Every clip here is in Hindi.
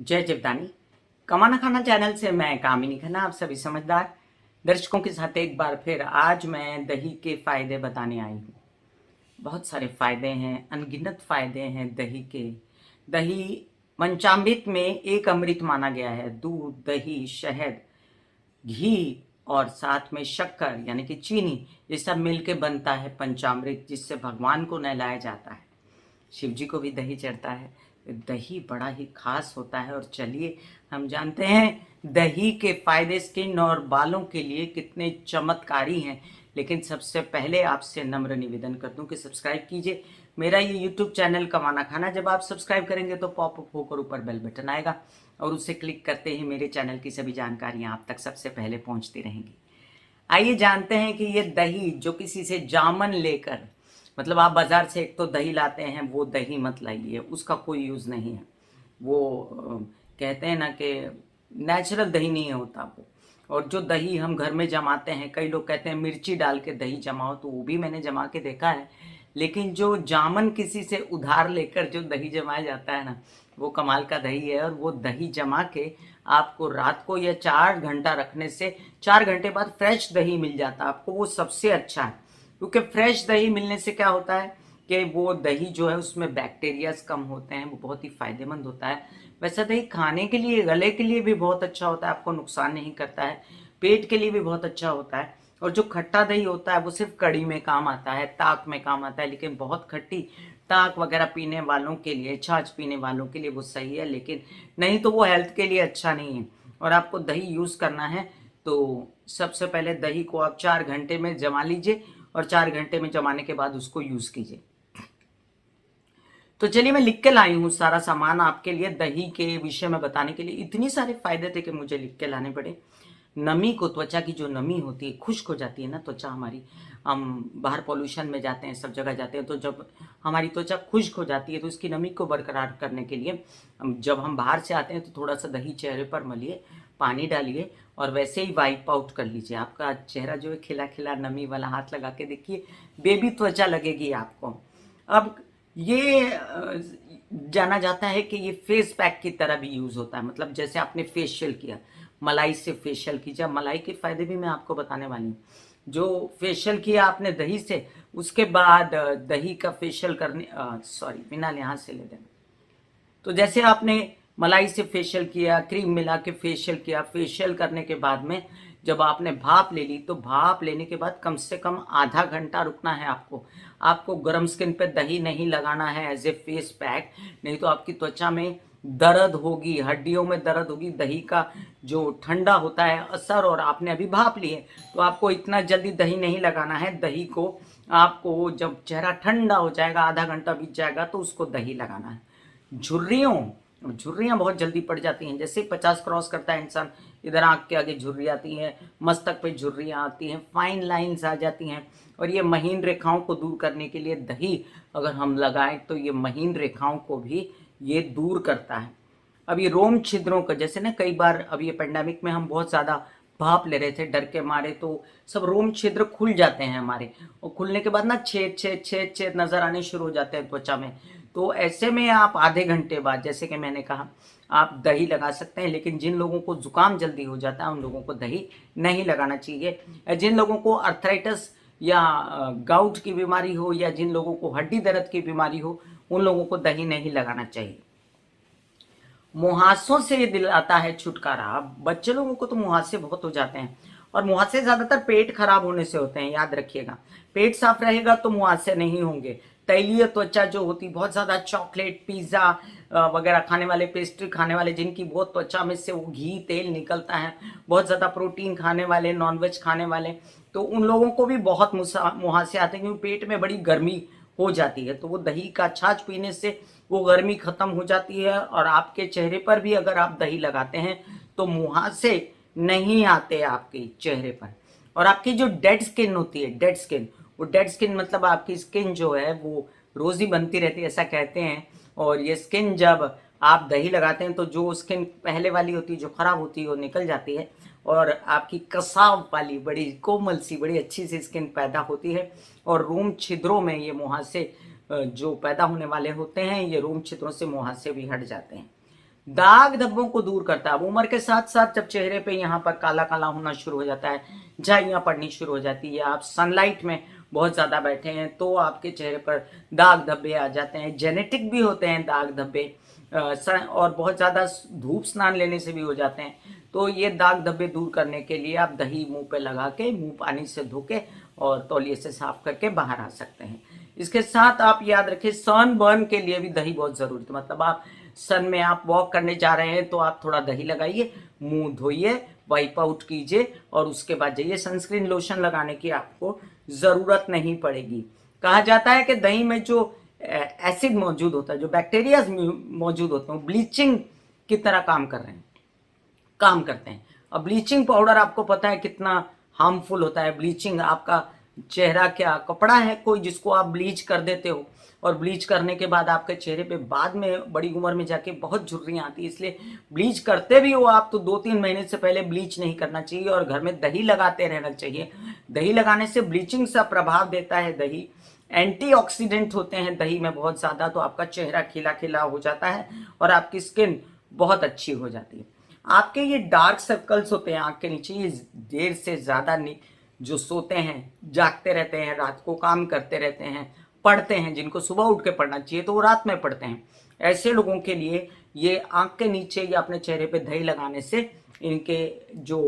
जय जीवदानी। कमाना खाना चैनल से मैं कामिनी खन्ना आप सभी समझदार दर्शकों के साथ एक बार फिर आज मैं दही के फायदे बताने आई हूँ। बहुत सारे फायदे हैं, अनगिनत फायदे हैं दही के। दही पंचामृत में एक अमृत माना गया है। दूध, दही, शहद, घी और साथ में शक्कर यानी कि चीनी, ये सब मिलके बनता है पंचामृत, जिससे भगवान को नहलाया जाता है। शिव जी को भी दही चढ़ता है। दही बड़ा ही खास होता है। और चलिए हम जानते हैं दही के फायदे स्किन और बालों के लिए कितने चमत्कारी हैं। लेकिन सबसे पहले आपसे नम्र निवेदन कर दूं कि सब्सक्राइब कीजिए मेरा ये यूट्यूब चैनल कमाना खाना। जब आप सब्सक्राइब करेंगे तो पॉपअप होकर ऊपर बेल बटन आएगा और उससे क्लिक करते ही मेरे चैनल की सभी जानकारियां आप तक सबसे पहले पहुंचती रहेंगी। आइए जानते हैं कि ये दही जो किसी से जामन लेकर, मतलब आप बाजार से एक तो दही लाते हैं, वो दही मत लाइए, उसका कोई यूज़ नहीं है। वो कहते हैं ना कि नेचुरल दही नहीं होता वो। और जो दही हम घर में जमाते हैं, कई लोग कहते हैं मिर्ची डाल के दही जमाओ, तो वो भी मैंने जमा के देखा है। लेकिन जो जामन किसी से उधार लेकर जो दही जमाया जाता है ना, वो कमाल का दही है। और वो दही जमा के आपको रात को या 4 घंटा रखने से 4 घंटे बाद फ्रेश दही मिल जाता है आपको, वो सबसे अच्छा है। क्योंकि फ्रेश दही मिलने से क्या होता है कि वो दही जो है उसमें बैक्टीरियाज कम होते हैं, वो बहुत ही फायदेमंद होता है। वैसे दही खाने के लिए, गले के लिए भी बहुत अच्छा होता है, आपको नुकसान नहीं करता है। पेट के लिए भी बहुत अच्छा होता है। और जो खट्टा दही होता है वो सिर्फ कड़ी में काम आता है, ताक में काम आता है। लेकिन बहुत खट्टी ताक वगैरह पीने वालों के लिए, छाछ पीने वालों के लिए वो सही है, लेकिन नहीं तो वो हेल्थ के लिए अच्छा नहीं है। और आपको दही यूज़ करना है तो सबसे पहले दही को आप 4 घंटे में जमा लीजिए और 4 घंटे में जमाने के बाद उसको यूज़ कीजिए। तो चलिए मैं लिख के लाई हूँ सारा सामान आपके लिए दही के विषय में बताने के लिए। इतनी सारे फायदे थे कि मुझे लिख के लाने पड़े। नमी को, त्वचा की जो नमी होती है, खुश्क हो जाती है ना त्वचा हमारी। हम बाहर पॉल्यूशन में जाते हैं, सब जगह जाते हैं, तो जब हमारी त्वचा खुश्क हो जाती है तो इसकी नमी को बरकरार करने के लिए जब हम बाहर से आते हैं तो थोड़ा सा दही चेहरे पर मलिए, पानी डालिए और वैसे ही वाइप आउट कर लीजिए। आपका चेहरा जो है खिला खिला नमी वाला, हाथ लगा के देखिए, बेबी त्वचा लगेगी आपको। अब ये जाना जाता है कि ये फेस पैक की तरह भी यूज होता है। मतलब जैसे आपने फेशियल किया, मलाई से फेशियल कीजिए। मलाई के फायदे भी मैं आपको बताने वाली हूँ। जो फेशियल किया आपने दही से, उसके बाद दही का फेशियल करने, सॉरी बिना यहाँ से ले देना। तो जैसे आपने मलाई से फेशियल किया, क्रीम मिला के फेशियल किया, फेशियल करने के बाद में जब आपने भाप ले ली, तो भाप लेने के बाद कम से कम आधा घंटा रुकना है आपको। आपको गर्म स्किन पे दही नहीं लगाना है एज ए फेस पैक, नहीं तो आपकी त्वचा में दर्द होगी, हड्डियों में दर्द होगी। दही का जो ठंडा होता है असर, और आपने अभी भाप ली है, तो आपको इतना जल्दी दही नहीं लगाना है। दही को आपको जब चेहरा ठंडा हो जाएगा, आधा घंटा बीत जाएगा, तो उसको दही लगाना है। झुर्रियों झुर्रियाँ बहुत जल्दी पड़ जाती हैं। जैसे 50 क्रॉस करता है इंसान, इधर आँख के आगे झुर्री आती हैं, मस्तक पे झुर्रियाँ आती हैं, फाइन लाइंस आ जाती हैं। और ये महीन रेखाओं को दूर करने के लिए दही अगर हम लगाएं तो ये महीन रेखाओं को भी ये दूर करता है। अब ये रोम छिद्रों का, जैसे ना कई बार अब ये पेंडेमिक में हम बहुत ज़्यादा भाप ले रहे थे डर के मारे, तो सब रोम छिद्र खुल जाते हैं हमारे। और खुलने के बाद ना छेद छेद छेद छेद नज़र आने शुरू हो जाते हैं त्वचा में। तो ऐसे में आप आधे घंटे बाद, जैसे कि मैंने कहा, आप दही लगा सकते हैं। लेकिन जिन लोगों को जुकाम जल्दी हो जाता है उन लोगों को दही नहीं लगाना चाहिए। जिन लोगों को अर्थराइटिस या गाउट की बीमारी हो, या जिन लोगों को हड्डी दर्द की बीमारी हो, उन लोगों को दही नहीं लगाना चाहिए। मुहासों से ये दिलाता है छुटकारा। बच्चे लोगों को तो मुहासे बहुत हो जाते हैं, और मुहासे ज्यादातर पेट खराब होने से होते हैं, याद रखिएगा। पेट साफ रहेगा तो मुहासे नहीं होंगे। तैलीय त्वचा जो होती, बहुत ज्यादा चॉकलेट, पिज्जा वगैरह खाने वाले, पेस्ट्री खाने वाले, जिनकी बहुत त्वचा में से वो घी तेल निकलता है, बहुत ज्यादा प्रोटीन खाने वाले, नॉनवेज खाने वाले, तो उन लोगों को भी बहुत मुहासे आते हैं, क्योंकि पेट में बड़ी गर्मी हो जाती है। तो वो दही का छाछ पीने से वो गर्मी खत्म हो जाती है। और आपके चेहरे पर भी अगर आप दही लगाते हैं तो मुहासे नहीं आते आपके चेहरे पर। और आपकी जो डेड स्किन होती है, डेड स्किन, वो डेड स्किन मतलब आपकी स्किन जो है वो रोज ही बनती रहती है, ऐसा कहते हैं। और ये स्किन जब आप दही लगाते हैं तो जो स्किन पहले वाली होती है, जो खराब होती है, वो निकल जाती है, और आपकी कसाव वाली बड़ी कोमल सी, बड़ी अच्छी सी स्किन पैदा होती है। और रोम छिद्रों में ये मुहासे जो पैदा होने वाले होते हैं, ये रोम छिद्रों से मुहासे भी हट जाते हैं। दाग धब्बों को दूर करता है। अब उम्र के साथ साथ जब चेहरे पे यहाँ पर काला काला होना शुरू हो जाता है, झाइयाँ पड़नी शुरू हो जाती है, आप सनलाइट में बहुत ज़्यादा बैठे हैं तो आपके चेहरे पर दाग धब्बे आ जाते हैं। जेनेटिक भी होते हैं दाग धब्बे, और बहुत ज़्यादा धूप स्नान लेने से भी हो जाते हैं। तो ये दाग धब्बे दूर करने के लिए आप दही मुंह पे लगा के, मुंह पानी से धो के और तौलिए से साफ करके बाहर आ सकते हैं। इसके साथ आप याद रखें, सन बर्न के लिए भी दही बहुत ज़रूरी है। मतलब आप सन में आप वॉक करने जा रहे हैं तो आप थोड़ा दही लगाइए, मुंह धोइए, वाइप आउट कीजिए और उसके बाद जाइए। सनस्क्रीन लोशन लगाने की आपको ज़रूरत नहीं पड़ेगी। कहा जाता है कि दही में जो एसिड मौजूद होता है, जो बैक्टीरिया मौजूद होते हैं, ब्लीचिंग की तरह काम करते हैं। अब ब्लीचिंग पाउडर आपको पता है कितना हार्मफुल होता है। ब्लीचिंग, आपका चेहरा क्या कपड़ा है कोई जिसको आप ब्लीच कर देते हो, और ब्लीच करने के बाद आपके चेहरे पे बाद में बड़ी उम्र में जाके बहुत झुर्रियाँ आती है। इसलिए ब्लीच करते भी हो आप तो 2-3 महीने से पहले ब्लीच नहीं करना चाहिए और घर में दही लगाते रहना चाहिए। दही लगाने से ब्लीचिंग सा प्रभाव देता है दही। एंटीऑक्सीडेंट होते हैं दही में बहुत ज़्यादा, तो आपका चेहरा खिला खिला हो जाता है और आपकी स्किन बहुत अच्छी हो जाती है। आपके ये डार्क सर्कल्स होते हैं आँख के नीचे, ये देर से ज़्यादा जो सोते हैं, जागते रहते हैं, रात को काम करते रहते हैं, पढ़ते हैं, जिनको सुबह उठ के पढ़ना चाहिए तो वो रात में पढ़ते हैं, ऐसे लोगों के लिए ये आँख के नीचे या अपने चेहरे पे दही लगाने से इनके जो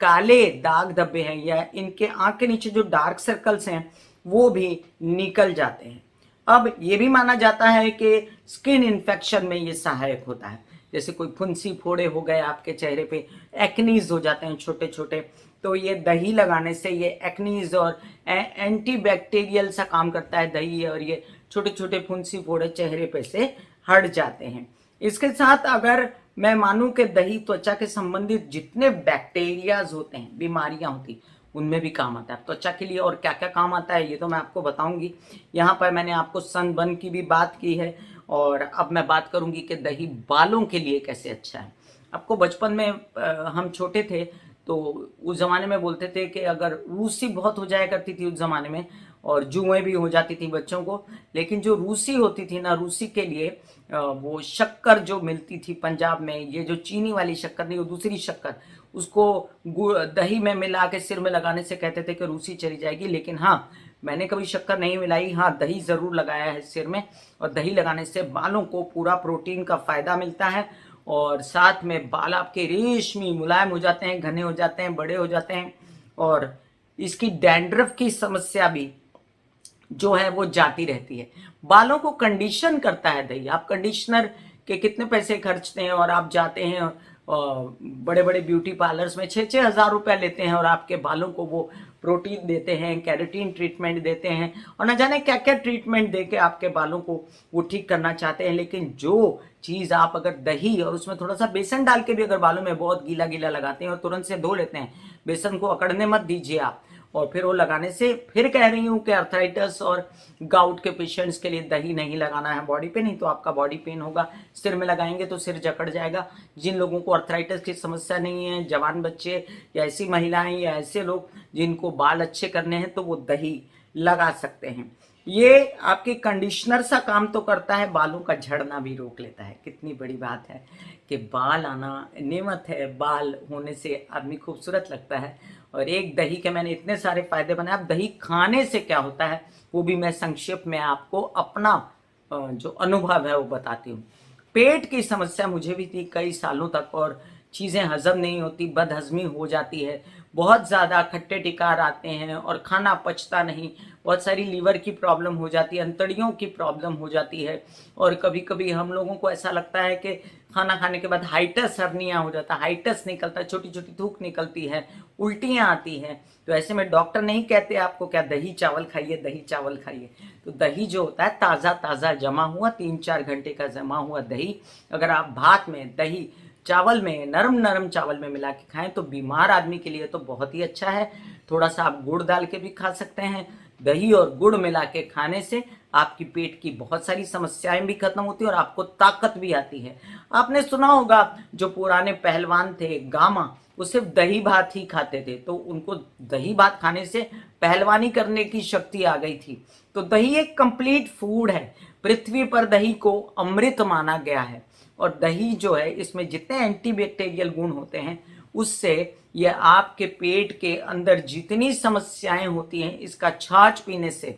काले दाग धब्बे हैं या इनके आँख के नीचे जो डार्क सर्कल्स हैं वो भी निकल जाते हैं। अब ये भी माना जाता है कि स्किन इन्फेक्शन में ये सहायक होता है। जैसे कोई फुंसी फोड़े हो गए आपके चेहरे पे, एक्नीज हो जाते हैं छोटे छोटे, तो ये दही लगाने से ये एक्नीज और एंटीबैक्टीरियल सा काम करता है दही, और ये छोटे छोटे फुंसी फोड़े चेहरे पे से हट जाते हैं। इसके साथ अगर मैं मानूं कि दही त्वचा के संबंधित जितने बैक्टीरियाज होते हैं, बीमारियां होती, उनमें भी काम आता है। त्वचा के लिए और क्या क्या काम आता है ये तो मैं आपको बताऊंगी। यहाँ पर मैंने आपको सनबर्न की भी बात की है, और अब मैं बात करूंगी कि दही बालों के लिए कैसे अच्छा है। आपको बचपन में हम छोटे थे तो उस ज़माने में बोलते थे कि अगर रूसी बहुत हो जाया करती थी उस ज़माने में, और जुएँ भी हो जाती थी बच्चों को, लेकिन जो रूसी होती थी ना, रूसी के लिए वो शक्कर जो मिलती थी पंजाब में, ये जो चीनी वाली शक्कर नहीं, वो दूसरी शक्कर, उसको दही में मिला के सिर में लगाने से कहते थे कि रूसी चली जाएगी। लेकिन हाँ, मैंने कभी शक्कर नहीं मिलाई, हाँ दही ज़रूर लगाया है सिर में, और दही लगाने से बालों को पूरा प्रोटीन का फ़ायदा मिलता है, और साथ में बाल आपके रेशमी मुलायम हो जाते हैं, घने हो जाते हैं, बड़े हो जाते हैं, और इसकी डैंड्रफ की समस्या भी जो है वो जाती रहती है। बालों को कंडीशन करता है दही। आप कंडीशनर के कितने पैसे खर्चते हैं और आप जाते हैं बड़े बड़े ब्यूटी पार्लर्स में 6-6 हज़ार रुपया लेते हैं और आपके बालों को वो प्रोटीन देते हैं, कैरेटीन ट्रीटमेंट देते हैं, और न जाने क्या क्या ट्रीटमेंट दे के आपके बालों को वो ठीक करना चाहते हैं। लेकिन जो चीज़ आप अगर दही और उसमें थोड़ा सा बेसन डाल के भी अगर बालों में बहुत गीला गीला लगाते हैं और तुरंत से धो लेते हैं, बेसन को अकड़ने मत दीजिए आप, और फिर वो लगाने से, फिर कह रही हूँ कि अर्थराइटिस और गाउट के पेशेंट्स के लिए दही नहीं लगाना है बॉडी पे, नहीं तो आपका बॉडी पेन होगा। सिर में लगाएंगे तो सिर जकड़ जाएगा। जिन लोगों को अर्थराइटिस की समस्या नहीं है, जवान बच्चे या ऐसी महिलाएं या ऐसे लोग जिनको बाल अच्छे करने हैं, तो वो दही लगा सकते हैं। ये आपके कंडीशनर सा काम तो करता है, बालों का झड़ना भी रोक लेता है। कितनी बड़ी बात है कि बाल आना नेमत है, बाल होने से आदमी खूबसूरत लगता है। और एक दही के मैंने इतने सारे फायदे बनाए। अब दही खाने से क्या होता है वो भी मैं संक्षेप में आपको अपना जो अनुभव है वो बताती हूँ। पेट की समस्या मुझे भी थी कई सालों तक, और चीज़ें हजम नहीं होती, बदहजमी हो जाती है, बहुत ज़्यादा खट्टे टिकार आते हैं और खाना पचता नहीं, बहुत सारी लीवर की प्रॉब्लम हो जाती है, अंतड़ियों की प्रॉब्लम हो जाती है, और कभी कभी हम लोगों को ऐसा लगता है कि खाना खाने के बाद हाइटस हर्निया हो जाता है, हाइटस निकलता है, छोटी छोटी थूक निकलती है, उल्टियाँ आती हैं। तो ऐसे में डॉक्टर नहीं कहते आपको क्या दही चावल खाइए, दही चावल खाइए। तो दही जो होता है ताज़ा ताज़ा जमा हुआ 3-4 घंटे का जमा हुआ दही, अगर आप भात में, दही चावल में, नरम नरम चावल में मिला के खाएं तो बीमार आदमी के लिए तो बहुत ही अच्छा है। थोड़ा सा आप गुड़ डाल के भी खा सकते हैं। दही और गुड़ मिला के खाने से आपकी पेट की बहुत सारी समस्याएं भी खत्म होती है और आपको ताकत भी आती है। आपने सुना होगा जो पुराने पहलवान थे गामा, वो सिर्फ दही भात ही खाते थे, तो उनको दही भात खाने से पहलवानी करने की शक्ति आ गई थी। तो दही एक कंप्लीट फूड है। पृथ्वी पर दही को अमृत माना गया है। और दही जो है इसमें जितने एंटीबैक्टीरियल गुण होते हैं उससे ये आपके पेट के अंदर जितनी समस्याएं होती हैं इसका छाछ पीने से,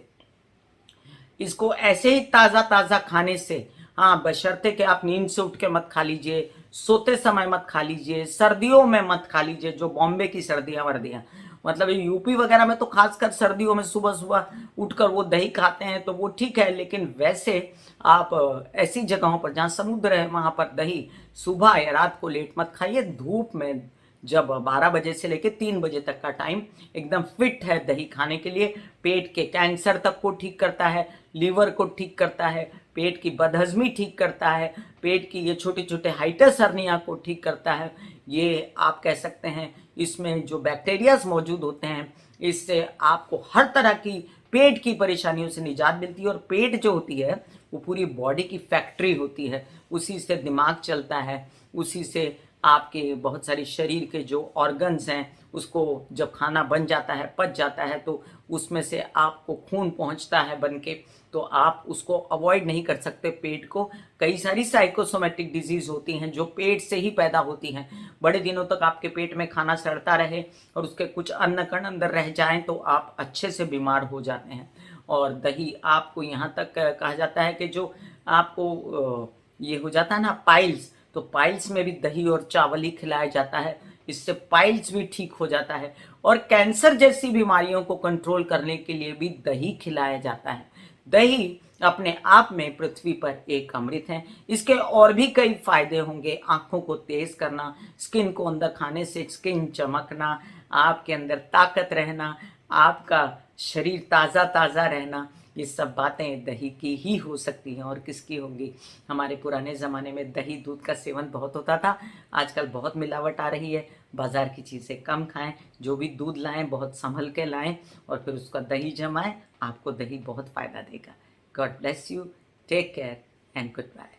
इसको ऐसे ही ताज़ा ताज़ा खाने से, हाँ बशर्ते कि आप नींद से उठ के मत खा लीजिए, सोते समय मत खा लीजिए, सर्दियों में मत खा लीजिए, जो बॉम्बे की सर्दियाँ वर्दियाँ, मतलब यूपी वगैरह में तो खासकर सर्दियों में सुबह सुबह उठकर वो दही खाते हैं तो वो ठीक है, लेकिन वैसे आप ऐसी जगहों पर जहाँ समुद्र है वहाँ पर दही सुबह या रात को लेट मत खाइए। धूप में जब 12 बजे से लेकर 3 बजे तक का टाइम एकदम फिट है दही खाने के लिए। पेट के कैंसर तक को ठीक करता है, लीवर को ठीक करता है, पेट की बदहजमी ठीक करता है, पेट की ये छोटे छोटे हाइटस हर्निया को ठीक करता है। ये आप कह सकते हैं इसमें जो बैक्टीरियाज मौजूद होते हैं इससे आपको हर तरह की पेट की परेशानियों से निजात मिलती है। और पेट जो होती है वो पूरी बॉडी की फैक्ट्री होती है, उसी से दिमाग चलता है, उसी से आपके बहुत सारी शरीर के जो ऑर्गन्स हैं उसको जब खाना बन जाता है पच जाता है तो उसमें से आपको खून पहुंचता है बन के, तो आप उसको अवॉइड नहीं कर सकते पेट को। कई सारी साइकोसोमेटिक डिजीज होती हैं जो पेट से ही पैदा होती हैं। बड़े दिनों तक आपके पेट में खाना सड़ता रहे और उसके कुछ अन्न कण अंदर रह जाएं तो आप अच्छे से बीमार हो जाते हैं। और दही आपको यहाँ तक कहा जाता है कि जो आपको ये हो जाता है ना पाइल्स, तो पाइल्स में भी दही और चावल ही खिलाया जाता है, इससे पाइल्स भी ठीक हो जाता है। और कैंसर जैसी बीमारियों को कंट्रोल करने के लिए भी दही खिलाया जाता है। दही अपने आप में पृथ्वी पर एक अमृत है। इसके और भी कई फायदे होंगे, आंखों को तेज करना, स्किन को अंदर खाने से स्किन चमकना, आपके अंदर ताकत रहना, आपका शरीर ताज़ा ताज़ा रहना, ये सब बातें दही की ही हो सकती हैं और किसकी होंगी। हमारे पुराने ज़माने में दही दूध का सेवन बहुत होता था, आजकल बहुत मिलावट आ रही है। बाज़ार की चीज़ें कम खाएं, जो भी दूध लाएं बहुत संभल के लाएं और फिर उसका दही जमाएं, आपको दही बहुत फ़ायदा देगा। God bless you, take care and good bye.